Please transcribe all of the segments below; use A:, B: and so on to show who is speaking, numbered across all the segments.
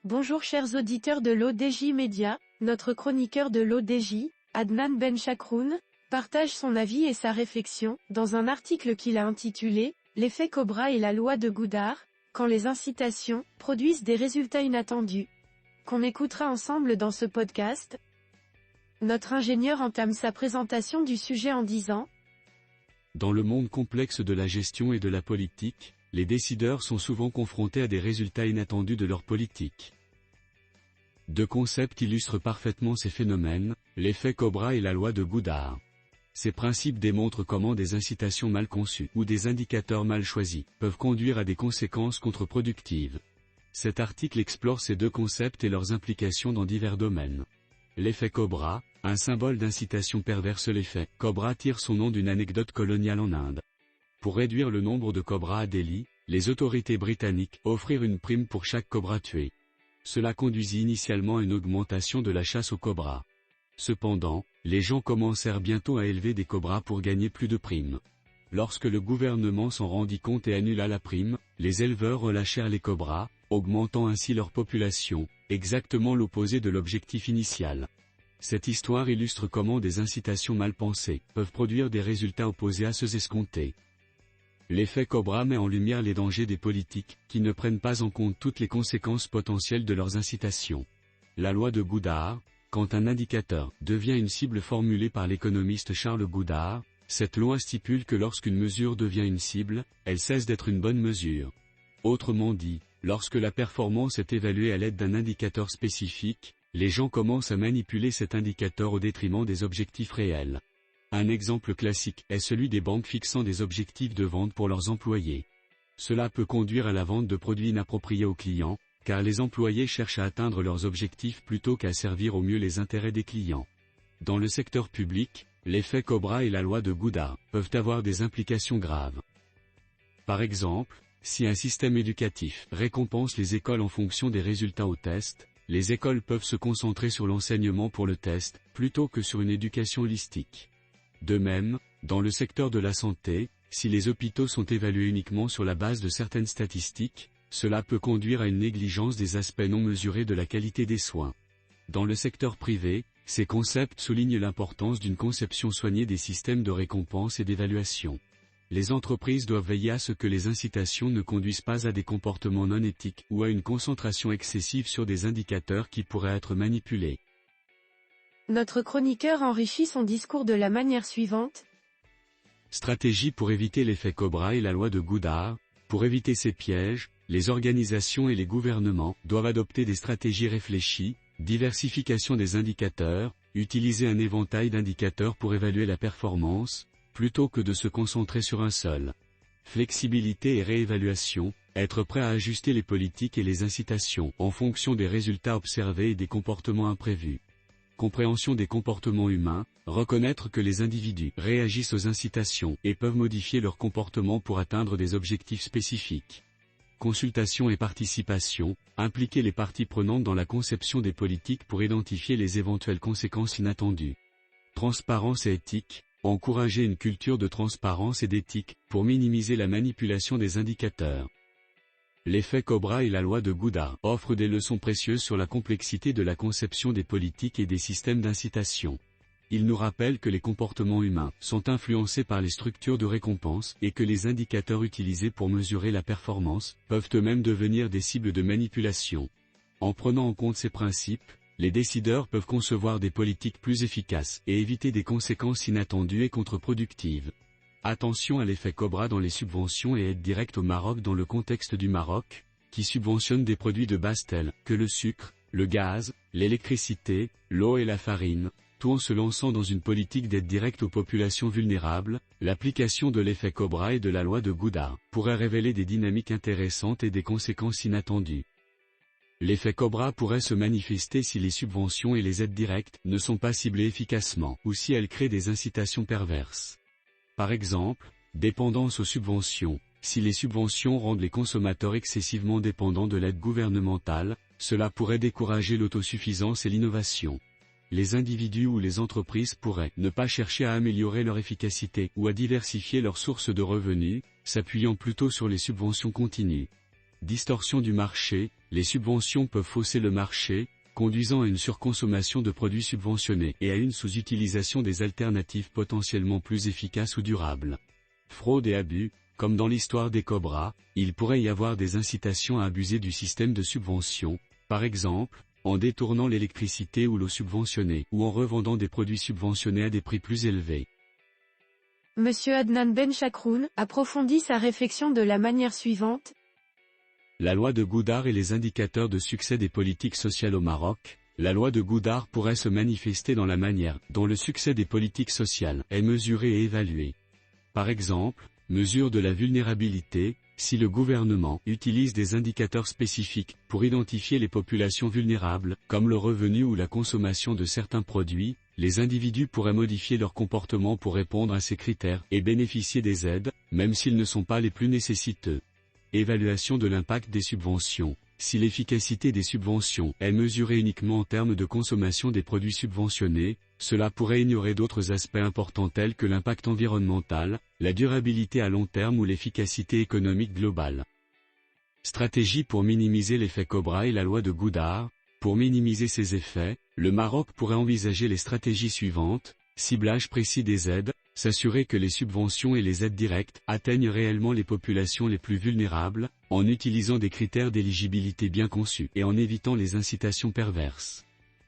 A: Bonjour chers auditeurs de l'ODJ Média, notre chroniqueur de l'ODJ, Adnan Benchakroun, partage son avis et sa réflexion, dans un article qu'il a intitulé « L'effet Cobra et la loi de Goudard, quand les incitations produisent des résultats inattendus », qu'on écoutera ensemble dans ce podcast. Notre ingénieur entame sa présentation du sujet en disant «
B: Dans le monde complexe de la gestion et de la politique, les décideurs sont souvent confrontés à des résultats inattendus de leur politique. Deux concepts illustrent parfaitement ces phénomènes, l'effet Cobra et la loi de Goudard. Ces principes démontrent comment des incitations mal conçues ou des indicateurs mal choisis peuvent conduire à des conséquences contre-productives. Cet article explore ces deux concepts et leurs implications dans divers domaines. L'effet Cobra, un symbole d'incitation perverse. L'effet Cobra tire son nom d'une anecdote coloniale en Inde. Pour réduire le nombre de cobras à Delhi, les autorités britanniques offrirent une prime pour chaque cobra tué. Cela conduisit initialement à une augmentation de la chasse aux cobras. Cependant, les gens commencèrent bientôt à élever des cobras pour gagner plus de primes. Lorsque le gouvernement s'en rendit compte et annula la prime, les éleveurs relâchèrent les cobras, augmentant ainsi leur population, exactement l'opposé de l'objectif initial. Cette histoire illustre comment des incitations mal pensées peuvent produire des résultats opposés à ceux escomptés. L'effet Cobra met en lumière les dangers des politiques, qui ne prennent pas en compte toutes les conséquences potentielles de leurs incitations. La loi de Goudard, quand un indicateur devient une cible formulée par l'économiste Charles Goudard, cette loi stipule que lorsqu'une mesure devient une cible, elle cesse d'être une bonne mesure. Autrement dit, lorsque la performance est évaluée à l'aide d'un indicateur spécifique, les gens commencent à manipuler cet indicateur au détriment des objectifs réels. Un exemple classique est celui des banques fixant des objectifs de vente pour leurs employés. Cela peut conduire à la vente de produits inappropriés aux clients, car les employés cherchent à atteindre leurs objectifs plutôt qu'à servir au mieux les intérêts des clients. Dans le secteur public, l'effet Cobra et la loi de Goudard peuvent avoir des implications graves. Par exemple, si un système éducatif récompense les écoles en fonction des résultats au test, les écoles peuvent se concentrer sur l'enseignement pour le test, plutôt que sur une éducation holistique. De même, dans le secteur de la santé, si les hôpitaux sont évalués uniquement sur la base de certaines statistiques, cela peut conduire à une négligence des aspects non mesurés de la qualité des soins. Dans le secteur privé, ces concepts soulignent l'importance d'une conception soignée des systèmes de récompense et d'évaluation. Les entreprises doivent veiller à ce que les incitations ne conduisent pas à des comportements non éthiques ou à une concentration excessive sur des indicateurs qui pourraient être manipulés.
A: Notre chroniqueur enrichit son discours de la manière suivante.
B: Stratégie pour éviter l'effet Cobra et la loi de Goudard. Pour éviter ces pièges, les organisations et les gouvernements doivent adopter des stratégies réfléchies, diversification des indicateurs, utiliser un éventail d'indicateurs pour évaluer la performance, plutôt que de se concentrer sur un seul. Flexibilité et réévaluation, être prêt à ajuster les politiques et les incitations en fonction des résultats observés et des comportements imprévus. Compréhension des comportements humains, reconnaître que les individus réagissent aux incitations et peuvent modifier leur comportement pour atteindre des objectifs spécifiques. Consultation et participation, impliquer les parties prenantes dans la conception des politiques pour identifier les éventuelles conséquences inattendues. Transparence et éthique, encourager une culture de transparence et d'éthique pour minimiser la manipulation des indicateurs. L'effet Cobra et la loi de Goudard offrent des leçons précieuses sur la complexité de la conception des politiques et des systèmes d'incitation. Ils nous rappellent que les comportements humains sont influencés par les structures de récompense et que les indicateurs utilisés pour mesurer la performance peuvent eux-mêmes devenir des cibles de manipulation. En prenant en compte ces principes, les décideurs peuvent concevoir des politiques plus efficaces et éviter des conséquences inattendues et contre-productives. Attention à l'effet Cobra dans les subventions et aides directes au Maroc. Dans le contexte du Maroc, qui subventionne des produits de base tels que le sucre, le gaz, l'électricité, l'eau et la farine, tout en se lançant dans une politique d'aide directe aux populations vulnérables, l'application de l'effet Cobra et de la loi de Goudard pourrait révéler des dynamiques intéressantes et des conséquences inattendues. L'effet Cobra pourrait se manifester si les subventions et les aides directes ne sont pas ciblées efficacement ou si elles créent des incitations perverses. Par exemple, dépendance aux subventions. Si les subventions rendent les consommateurs excessivement dépendants de l'aide gouvernementale, cela pourrait décourager l'autosuffisance et l'innovation. Les individus ou les entreprises pourraient ne pas chercher à améliorer leur efficacité ou à diversifier leurs sources de revenus, s'appuyant plutôt sur les subventions continues. distorsion du marché, les subventions peuvent fausser le marché, conduisant à une surconsommation de produits subventionnés et à une sous-utilisation des alternatives potentiellement plus efficaces ou durables. Fraude et abus, comme dans l'histoire des Cobras, il pourrait y avoir des incitations à abuser du système de subvention, par exemple, en détournant l'électricité ou l'eau subventionnée, ou en revendant des produits subventionnés à des prix plus élevés.
A: Monsieur Adnan Benchakroun approfondit sa réflexion de la manière suivante.
B: La loi de Goudar et les indicateurs de succès des politiques sociales au Maroc. La loi de Goudar pourrait se manifester dans la manière dont le succès des politiques sociales est mesuré et évalué. Par exemple, mesure de la vulnérabilité, si le gouvernement utilise des indicateurs spécifiques pour identifier les populations vulnérables, comme le revenu ou la consommation de certains produits, les individus pourraient modifier leur comportement pour répondre à ces critères et bénéficier des aides, même s'ils ne sont pas les plus nécessiteux. Évaluation de l'impact des subventions. Si l'efficacité des subventions est mesurée uniquement en termes de consommation des produits subventionnés, cela pourrait ignorer d'autres aspects importants tels que l'impact environnemental, la durabilité à long terme ou l'efficacité économique globale. Stratégie pour minimiser l'effet Cobra et la loi de Goudar. Pour minimiser ces effets, le Maroc pourrait envisager les stratégies suivantes: ciblage précis des aides, s'assurer que les subventions et les aides directes atteignent réellement les populations les plus vulnérables, en utilisant des critères d'éligibilité bien conçus et en évitant les incitations perverses.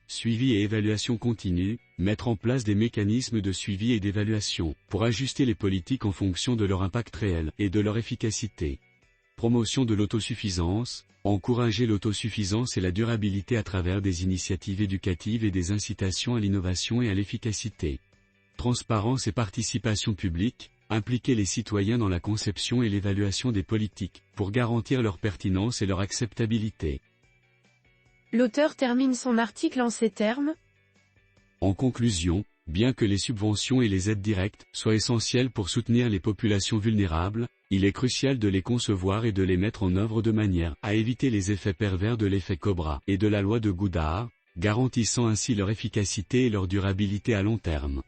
B: Suivi et évaluation continue, mettre en place des mécanismes de suivi et d'évaluation, pour ajuster les politiques en fonction de leur impact réel et de leur efficacité. Promotion de l'autosuffisance, encourager l'autosuffisance et la durabilité à travers des initiatives éducatives et des incitations à l'innovation et à l'efficacité. Transparence et participation publique, impliquer les citoyens dans la conception et l'évaluation des politiques, pour garantir leur pertinence et leur acceptabilité.
A: L'auteur termine son article en ces termes.
B: En conclusion, bien que les subventions et les aides directes soient essentielles pour soutenir les populations vulnérables, il est crucial de les concevoir et de les mettre en œuvre de manière à éviter les effets pervers de l'effet Cobra et de la loi de Goudar, garantissant ainsi leur efficacité et leur durabilité à long terme.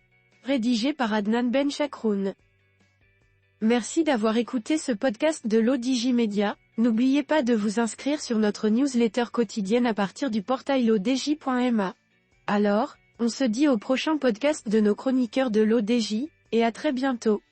A: Rédigé par Adnan Benchakroun. Merci d'avoir écouté ce podcast de l'ODJ Media. N'oubliez pas de vous inscrire sur notre newsletter quotidienne à partir du portail lodj.ma. Alors, on se dit au prochain podcast de nos chroniqueurs de l'ODJ, et à très bientôt.